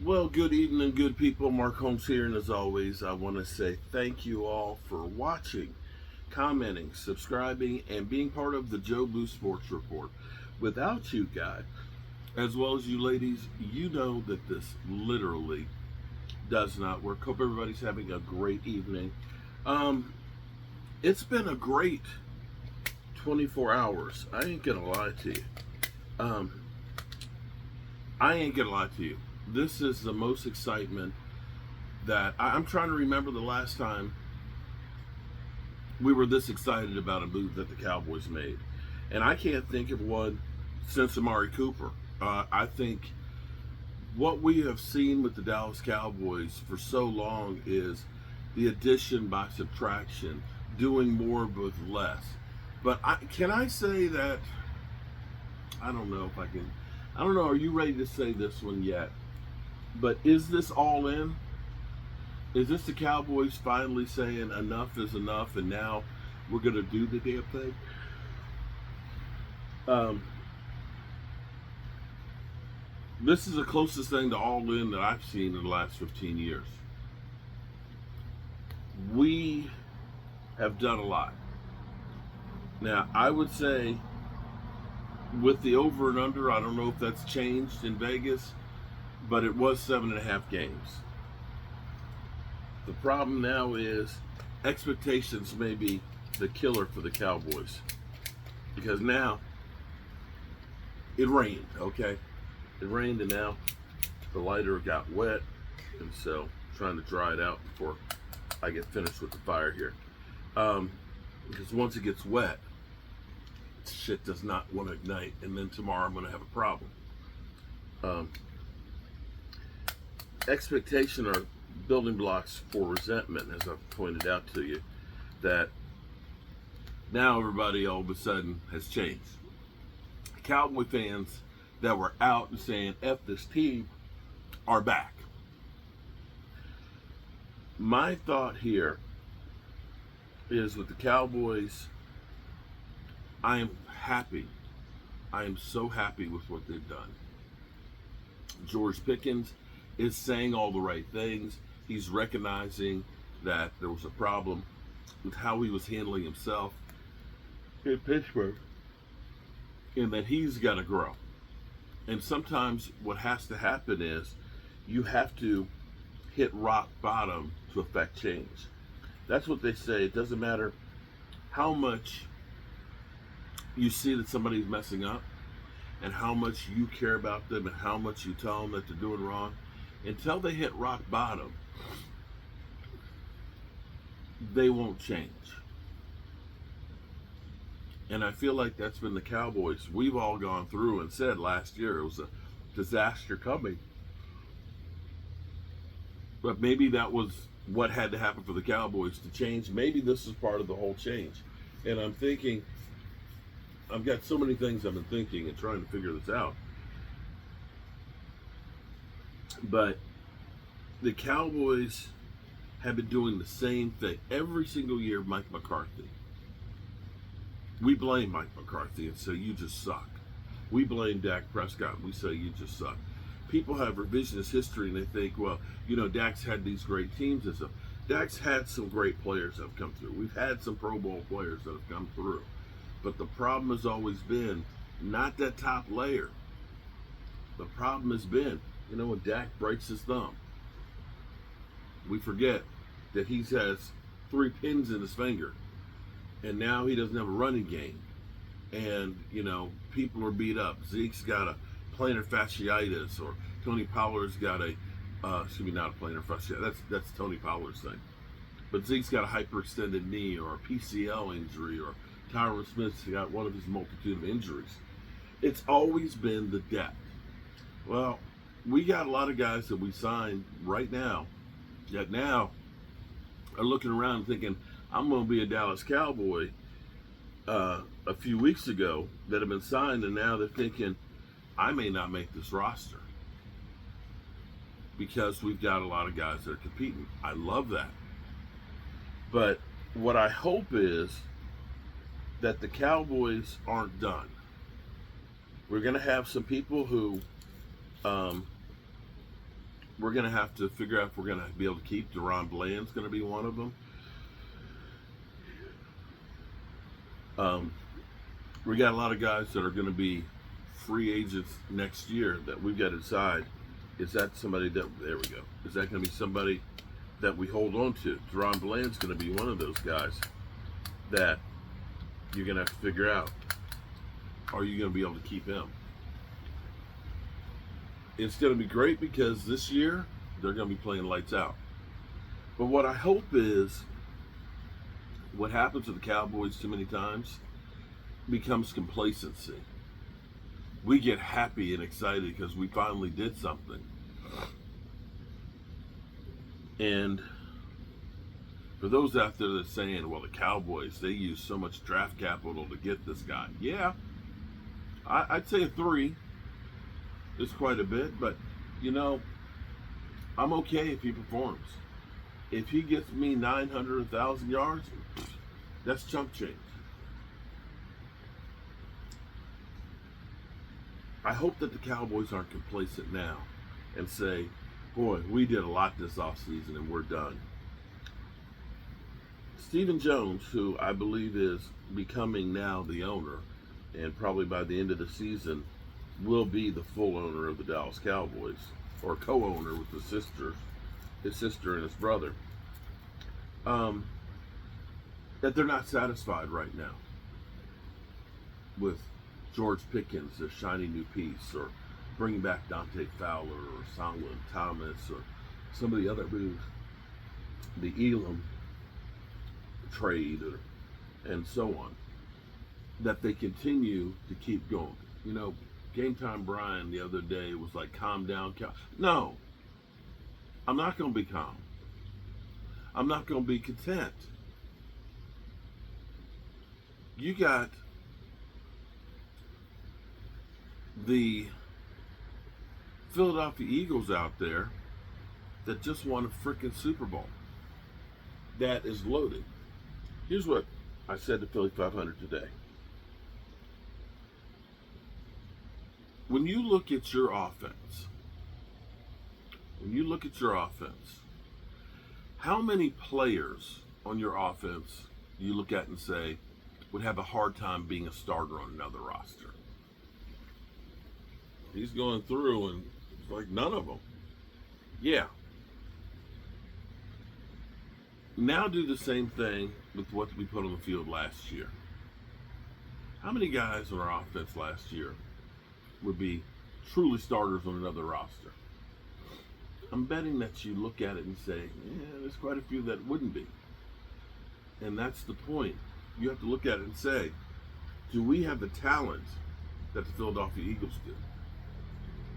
Well, good evening, good people. Mark Holmes here, and as always, I want to say thank you all for watching, commenting, subscribing, and being part of the Joe Blue Sports Report. Without you guys, as well as you ladies, you know that this literally does not work. Hope everybody's having a great evening. Um, it's been a great 24 hours. I ain't gonna lie to you. Um, I ain't gonna lie to you. This is the most excitement that I'm trying to remember the last time we were this excited about a move that the Cowboys made. And I can't think of one since Amari Cooper. I think what we have seen with the Dallas Cowboys for so long is the addition by subtraction, doing more with less. But can I say that? I don't know if I can. I don't know. Are you ready to say this one yet? But is this all in? Is this the Cowboys finally saying enough is enough and now we're going to do the damn thing? Um, this is the closest thing to all in that I've seen in the last 15 years. We have done a lot. Now, I would say with the over and under, I don't know if that's changed in Vegas, but it was 7.5 games. The problem now is expectations may be the killer for the Cowboys because now it rained, okay? It rained and now the lighter got wet, and so I'm trying to dry it out before I get finished with the fire here. Because once it gets wet, shit does not want to ignite, and then tomorrow I'm going to have a problem. Expectation are building blocks for resentment, as I've pointed out to you, that now everybody all of a sudden has changed. Cowboy fans that were out and saying F this team are back. My thought here is with the Cowboys, I am happy. I am so happy with what they've done. George Pickens is saying all the right things. He's recognizing that there was a problem with how he was handling himself in Pittsburgh and that he's got to grow. And sometimes what has to happen is you have to hit rock bottom to affect change. That's what they say. It doesn't matter how much you see that somebody's messing up and how much you care about them and how much you tell them that they're doing wrong. Until they hit rock bottom, they won't change. And I feel like that's been the Cowboys. We've all gone through and said last year it was a disaster coming. But maybe that was what had to happen for the Cowboys to change. Maybe this is part of the whole change. And I'm thinking, I've got so many things I've been thinking and trying to figure this out. But the Cowboys have been doing the same thing every single year. Mike McCarthy. We blame Mike McCarthy and say you just suck. We blame Dak Prescott and we say you just suck. People have revisionist history and they think, well, you know, Dak's had these great teams and stuff. Dak's had some great players that have come through. We've had some Pro Bowl players that have come through. But the problem has always been not that top layer. The problem has been, you know, when Dak breaks his thumb, we forget that he has 3 pins in his finger. And now he doesn't have a running game. And, you know, people are beat up. Zeke's got a plantar fasciitis, or Tony Pollard's got a, not a plantar fasciitis, that's Tony Pollard's thing. But Zeke's got a hyperextended knee, or a PCL injury, or Tyron Smith's got one of his multitude of injuries. It's always been the depth. Well, we got a lot of guys that we signed right now that now are looking around thinking, I'm going to be a Dallas Cowboy a few weeks ago that have been signed, and now they're thinking, I may not make this roster because we've got a lot of guys that are competing. I love that. But what I hope is that the Cowboys aren't done. We're going to have some people who We're going to have to figure out if we're going to be able to keep. Deron Bland's going to be one of them. We got a lot of guys that are going to be free agents next year that we've got to decide. Is that somebody that, there we go, is that going to be somebody that we hold on to? Deron Bland's going to be one of those guys that you're going to have to figure out. Are you going to be able to keep him? It's going to be great because this year they're going to be playing lights out. But what I hope is what happens to the Cowboys too many times becomes complacency. We get happy and excited because we finally did something. And for those out there that are saying, well, the Cowboys, they use so much draft capital to get this guy. Yeah, I'd say a 3 is quite a bit, but, you know, I'm okay if he performs. If he gets me 900, 1,000 yards, that's chump change. I hope that the Cowboys aren't complacent now and say, boy, we did a lot this offseason and we're done. Stephen Jones, who I believe is becoming now the owner, and probably by the end of the season will be the full owner of the Dallas Cowboys, or co-owner with his sister and his brother, that they're not satisfied right now with George Pickens, a shiny new piece, or bringing back Dante Fowler or Solomon Thomas or some of the other moves, the Elam trade, and so on, that they continue to keep going. You know, Game Time Brian the other day was like, calm down. No, I'm not going to be calm. I'm not going to be content. You got the Philadelphia Eagles out there that just won a freaking Super Bowl. That is loaded. Here's what I said to Philly 500 today. When you look at your offense, how many players on your offense do you look at and say would have a hard time being a starter on another roster? He's going through and it's like none of them. Yeah. Now do the same thing with what we put on the field last year. How many guys on our offense last year would be truly starters on another roster? I'm betting that you look at it and say, yeah, there's quite a few that wouldn't be. And that's the point. You have to look at it and say, do we have the talent that the Philadelphia Eagles do?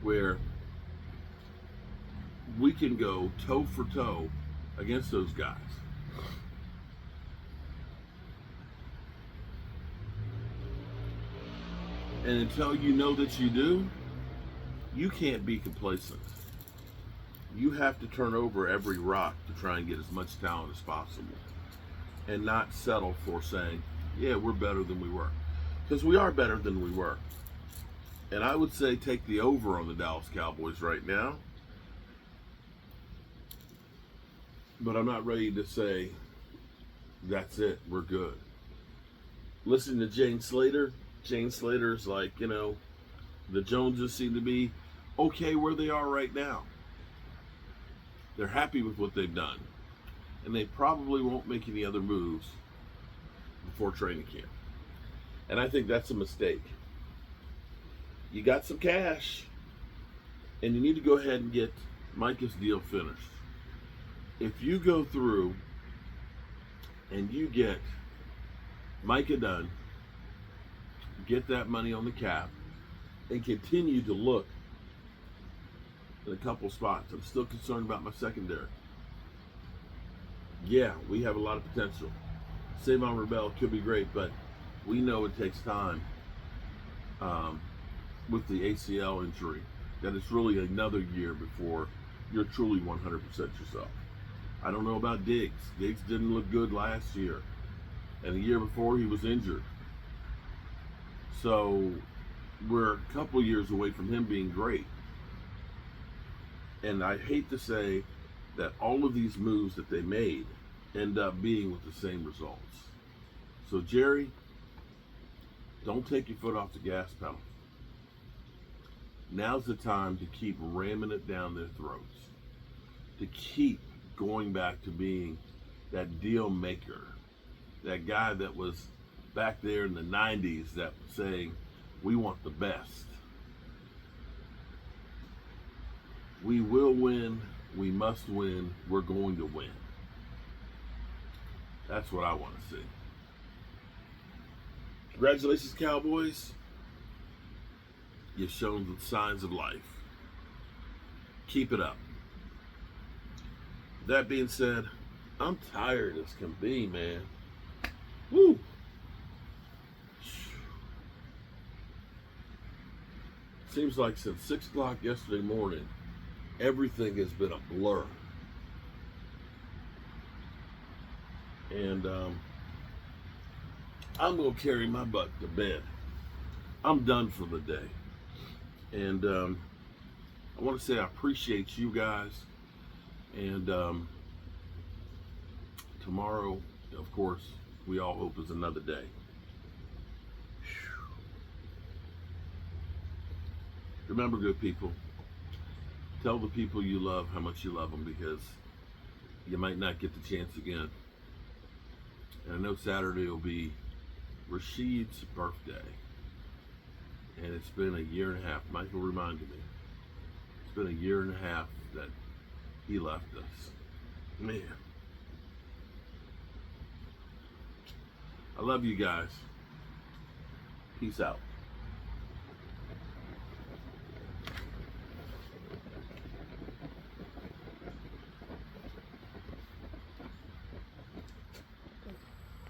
Where we can go toe for toe against those guys. And until you know that you do, you can't be complacent. You have to turn over every rock to try and get as much talent as possible. And not settle for saying, yeah, we're better than we were. Because we are better than we were. And I would say take the over on the Dallas Cowboys right now. But I'm not ready to say, that's it, we're good. Listen to Jane Slater. Jane Slater's like, you know, the Joneses seem to be okay where they are right now. They're happy with what they've done. And they probably won't make any other moves before training camp. And I think that's a mistake. You got some cash, and you need to go ahead and get Micah's deal finished. If you go through and you get Micah done, get that money on the cap, and continue to look in a couple spots. I'm still concerned about my secondary. Yeah, we have a lot of potential. Savon Rebel could be great, but we know it takes time with the ACL injury, that it's really another year before you're truly 100% yourself. I don't know about Diggs. Diggs didn't look good last year, and the year before he was injured. So we're a couple years away from him being great. And I hate to say that all of these moves that they made end up being with the same results. So, Jerry, don't take your foot off the gas pedal. Now's the time to keep ramming it down their throats, to keep going back to being that deal maker, that guy that was back there in the 90s that was saying, we want the best. We will win. We must win. We're going to win. That's what I want to see. Congratulations, Cowboys. You've shown the signs of life. Keep it up. That being said, I'm tired as can be, man. Woo! Seems like since 6 o'clock yesterday morning, everything has been a blur. And I'm going to carry my butt to bed. I'm done for the day. And I want to say I appreciate you guys. And tomorrow, of course, we all hope is another day. Remember, good people, tell the people you love how much you love them, because you might not get the chance again. And I know Saturday will be Rashid's birthday. And it's been a year and a half. Michael reminded me. It's been a year and a half that he left us. Man. I love you guys. Peace out.